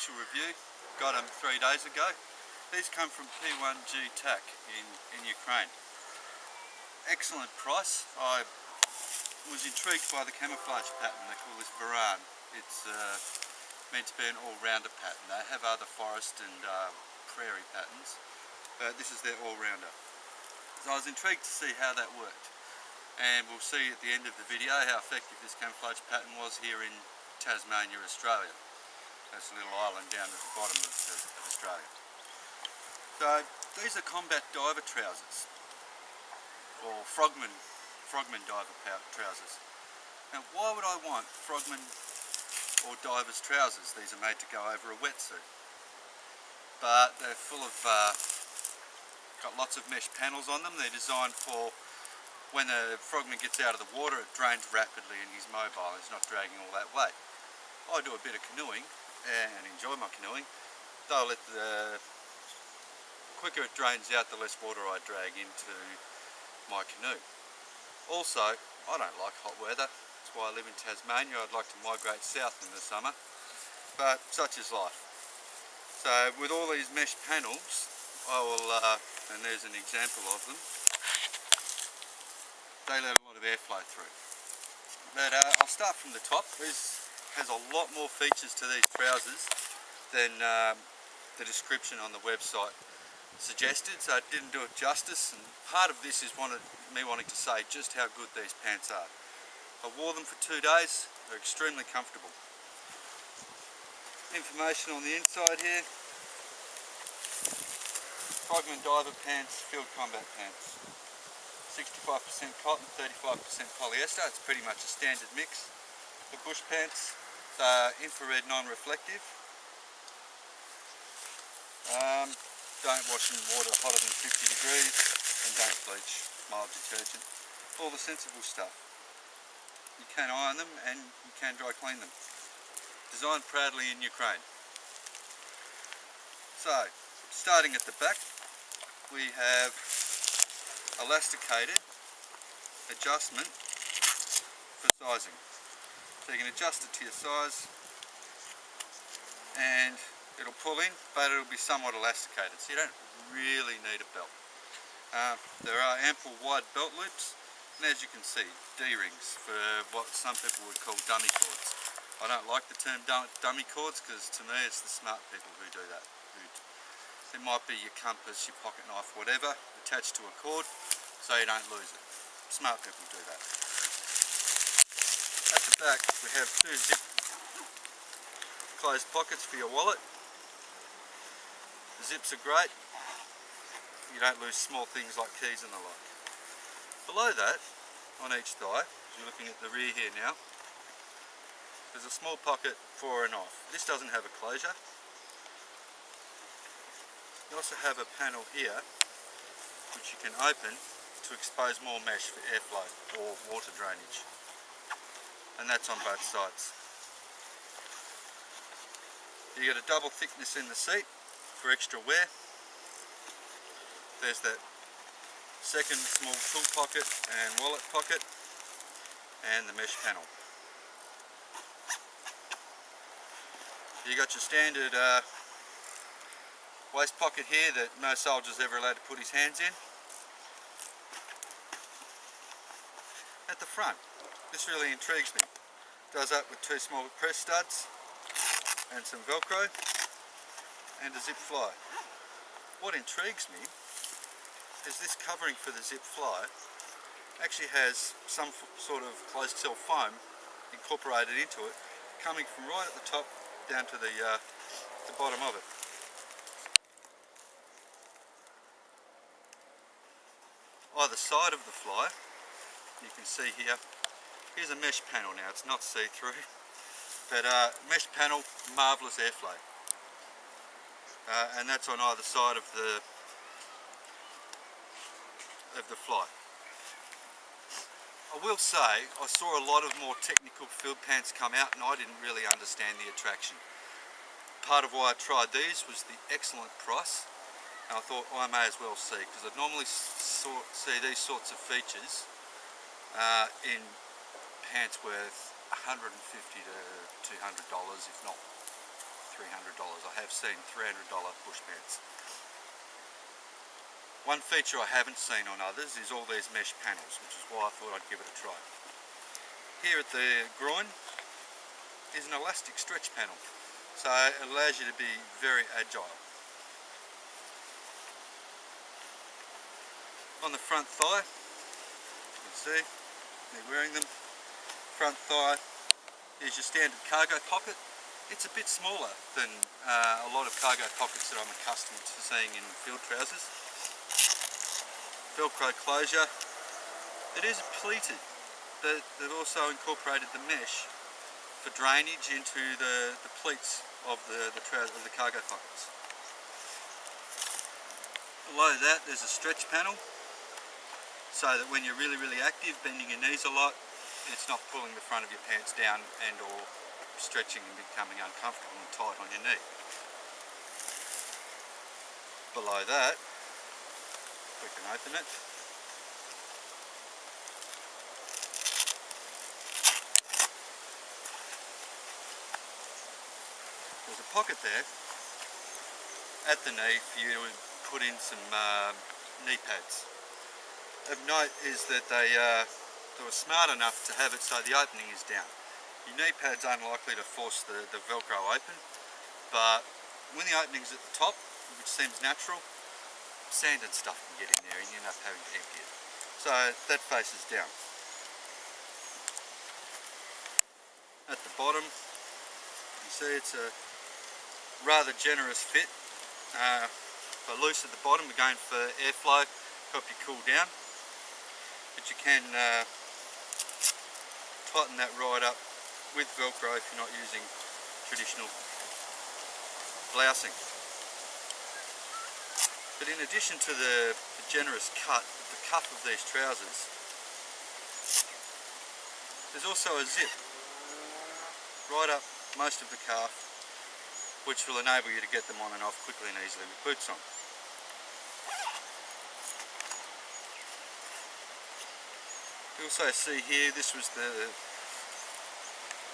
initial review. Got them 3 days ago. These come from P1G Tack in Ukraine. Excellent price. I was intrigued by the camouflage pattern. They call this Varan. It's meant to be an all-rounder pattern. They have other forest and prairie patterns, but this is their all-rounder. So I was intrigued to see how that worked, and we'll see at the end of the video how effective this camouflage pattern was here in Tasmania, Australia. That's a little island down at the bottom of Australia. So these are combat diver trousers, or frogman diver trousers. Now why would I want frogman or diver's trousers? These are made to go over a wetsuit, but they're full of, got lots of mesh panels on them. They're designed for when the frogman gets out of the water, it drains rapidly and he's mobile, he's not dragging all that weight. I do a bit of canoeing and enjoy my canoeing. They'll let the quicker it drains out, the less water I drag into my canoe. Also, I don't like hot weather. That's why I live in Tasmania. I'd like to migrate south in the summer, but such is life. So with all these mesh panels, I will, and there's an example of them, they let a lot of airflow through. But I'll start from the top. This has a lot more features to these trousers than the description on the website suggested, so it didn't do it justice, and part of this is me wanting to say just how good these pants are. I wore them for 2 days, they're extremely comfortable. Information on the inside here: Frogman diver pants, field combat pants. 65% cotton, 35% polyester. It's pretty much a standard mix. The bush pants, they're infrared non-reflective. Don't wash in water hotter than 50 degrees, and don't bleach, mild detergent. All the sensible stuff. You can iron them and you can dry clean them. Designed proudly in Ukraine. So, starting at the back, we have elasticated adjustment for sizing. So you can adjust it to your size and it'll pull in, but it'll be somewhat elasticated, so you don't really need a belt. There are ample wide belt loops, and as you can see, D-rings for what some people would call dummy cords. I don't like the term dummy cords because to me it's the smart people who do that. It might be your compass, your pocket knife, whatever, attached to a cord so you don't lose it. Smart people do that. At the back we have 2 zip closed pockets for your wallet. The zips are great. You don't lose small things like keys and the like. Below that, on each thigh, you're looking at the rear here now, there's a small pocket for a knife. This doesn't have a closure. You also have a panel here which you can open to expose more mesh for airflow or water drainage, and that's on both sides. You get a double thickness in the seat for extra wear. There's that second small tool pocket and wallet pocket, and the mesh panel. You got your standard waist pocket here that no soldier's ever allowed to put his hands in. At the front, this really intrigues me. Does up with 2 small press studs and some Velcro and a zip fly. What intrigues me is this covering for the zip fly actually has some sort of closed cell foam incorporated into it, coming from right at the top down to the bottom of it. Either side of the fly, you can see here, here's a mesh panel now. It's not see-through, but mesh panel, marvellous airflow, and that's on either side of the fly. I will say, I saw a lot of more technical field pants come out and I didn't really understand the attraction. Part of why I tried these was the excellent price, and I thought I may as well see, because I normally see these sorts of features in pants worth $150 to $200, if not $300. $300. I have seen $300 bush pants. One feature I haven't seen on others is all these mesh panels, which is why I thought I'd give it a try. Here at the groin is an elastic stretch panel, so it allows you to be very agile. On the front thigh, you can see me wearing them. Front thigh is your standard cargo pocket. It's a bit smaller than a lot of cargo pockets that I'm accustomed to seeing in field trousers. Velcro closure. It is pleated, but they've also incorporated the mesh for drainage into the pleats of the cargo pockets. Below that there's a stretch panel, so that when you're really active, bending your knees a lot, it's not pulling the front of your pants down and or stretching and becoming uncomfortable and tight on your knee. Below that, we can open it. There's a pocket there at the knee for you to put in some knee pads. Of note is that they were smart enough to have it so the opening is down. Your knee pads aren't likely to force the Velcro open, but when the opening's at the top, which seems natural, sand and stuff can get in there and you end up having to empty it. So that faces down. At the bottom, you see it's a rather generous fit. For loose at the bottom, we're going for airflow, help you cool down. But you can tighten that right up with Velcro if you're not using traditional blousing. But in addition to the generous cut at the cuff of these trousers, there's also a zip right up most of the calf, which will enable you to get them on and off quickly and easily with boots on. You also see here, this was the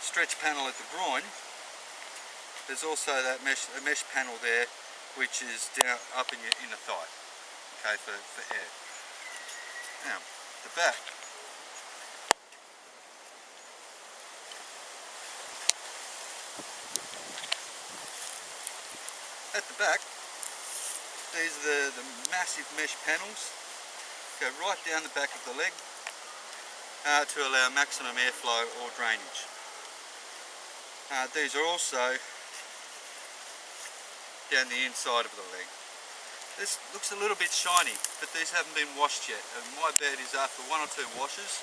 stretch panel at the groin. There's also that mesh panel there, which is down up in your inner thigh, okay, for air. Now, the back. At the back, these are the massive mesh panels, go right down the back of the leg to allow maximum airflow or drainage. These are also down the inside of the leg. This looks a little bit shiny, but these haven't been washed yet, and my bet is after 1 or 2 washes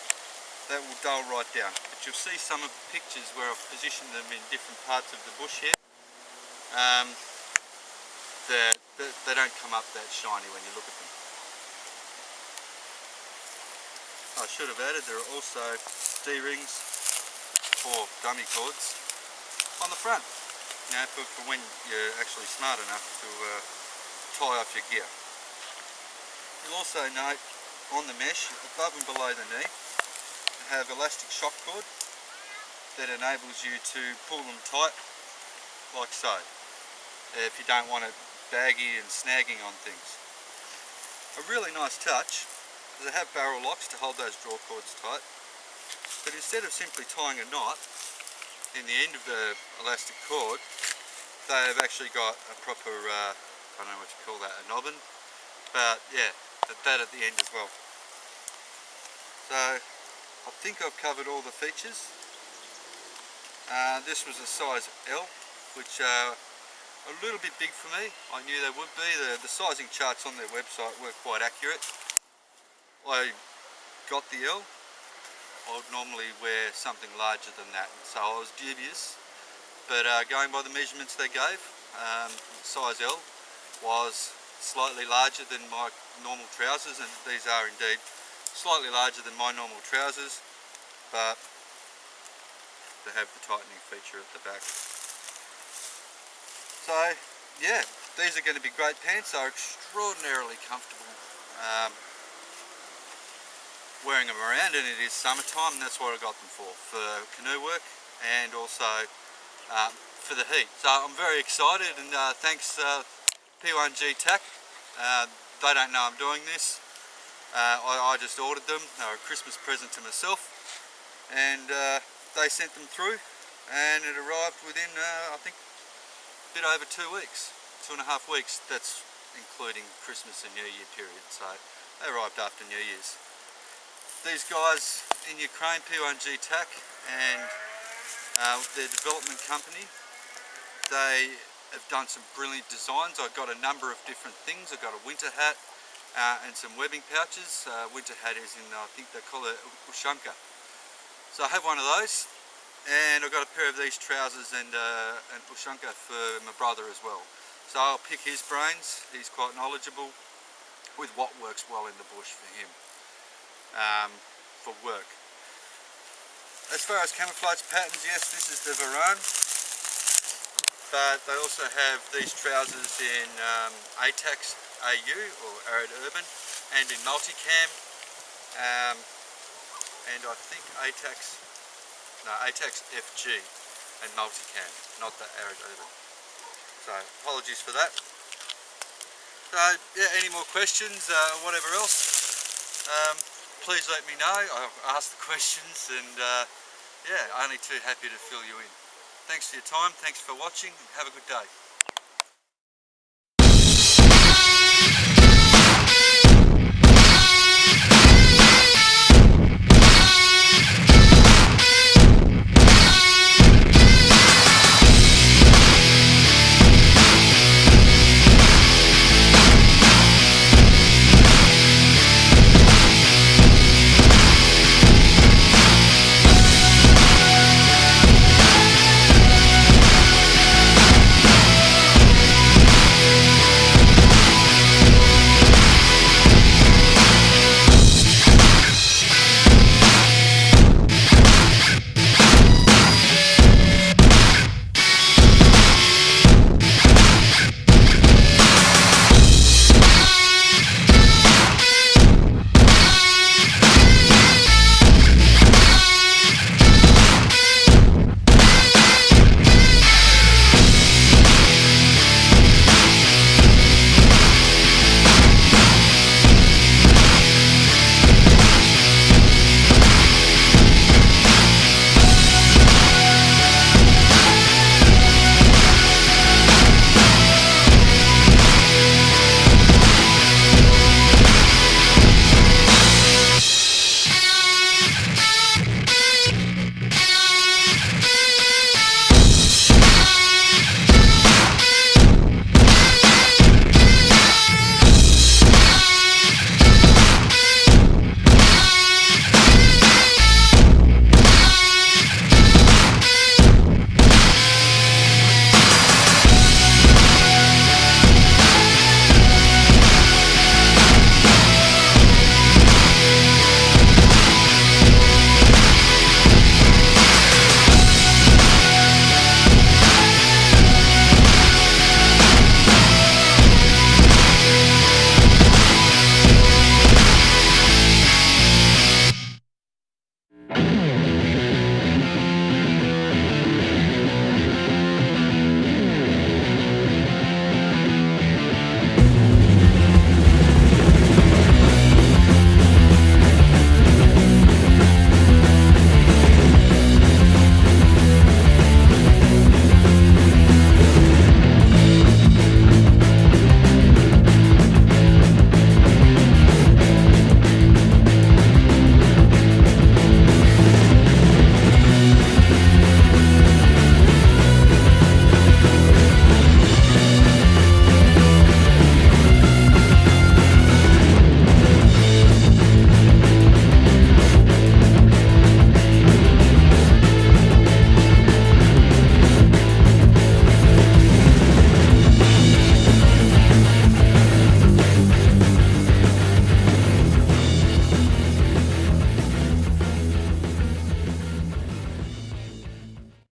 that will dull right down. But you'll see some of the pictures where I've positioned them in different parts of the bush here. They don't come up that shiny when you look at them. I should have added there are also D-rings or dummy cords on the front. Now for when you're actually smart enough to tie off your gear. You'll also note on the mesh, above and below the knee, you have elastic shock cord that enables you to pull them tight like so, if you don't want it baggy and snagging on things. A really nice touch is they have barrel locks to hold those draw cords tight, but instead of simply tying a knot in the end of the elastic cord, they have actually got a proper, I don't know what you call that, a nobbin, but yeah, that at the end as well. So I think I've covered all the features. This was a size L, which a little bit big for me. I knew they would be. The sizing charts on their website were quite accurate. I got the L. I would normally wear something larger than that, so I was dubious, but going by the measurements they gave, size L was slightly larger than my normal trousers, and these are indeed slightly larger than my normal trousers, but they have the tightening feature at the back. So yeah, these are going to be great pants. They're extraordinarily comfortable wearing them around, and it is summertime, and that's what I got them for canoe work, and also for the heat. So I'm very excited, and thanks P1G Tack. They don't know I'm doing this. I just ordered them. They were a Christmas present to myself, and they sent them through, and it arrived within I think a bit over 2 weeks, 2.5 weeks. That's including Christmas and New Year period, so they arrived after New Year's. These guys in Ukraine, P1G Tack, and their development company, they have done some brilliant designs. I've got a number of different things. I've got a winter hat and some webbing pouches. Winter hat is in, I think they call it Ushanka. So I have one of those, and I've got a pair of these trousers and an Ushanka for my brother as well. So I'll pick his brains. He's quite knowledgeable with what works well in the bush for him, for work. As far as camouflage patterns, yes, this is the Varane, but they also have these trousers in ATAX AU or Arid Urban, and in Multicam, and I think ATAX FG and Multicam, not the Arid Urban. So apologies for that. So yeah, any more questions, whatever else, please let me know. I'll ask the questions, and yeah, only too happy to fill you in. Thanks for your time, thanks for watching, have a good day.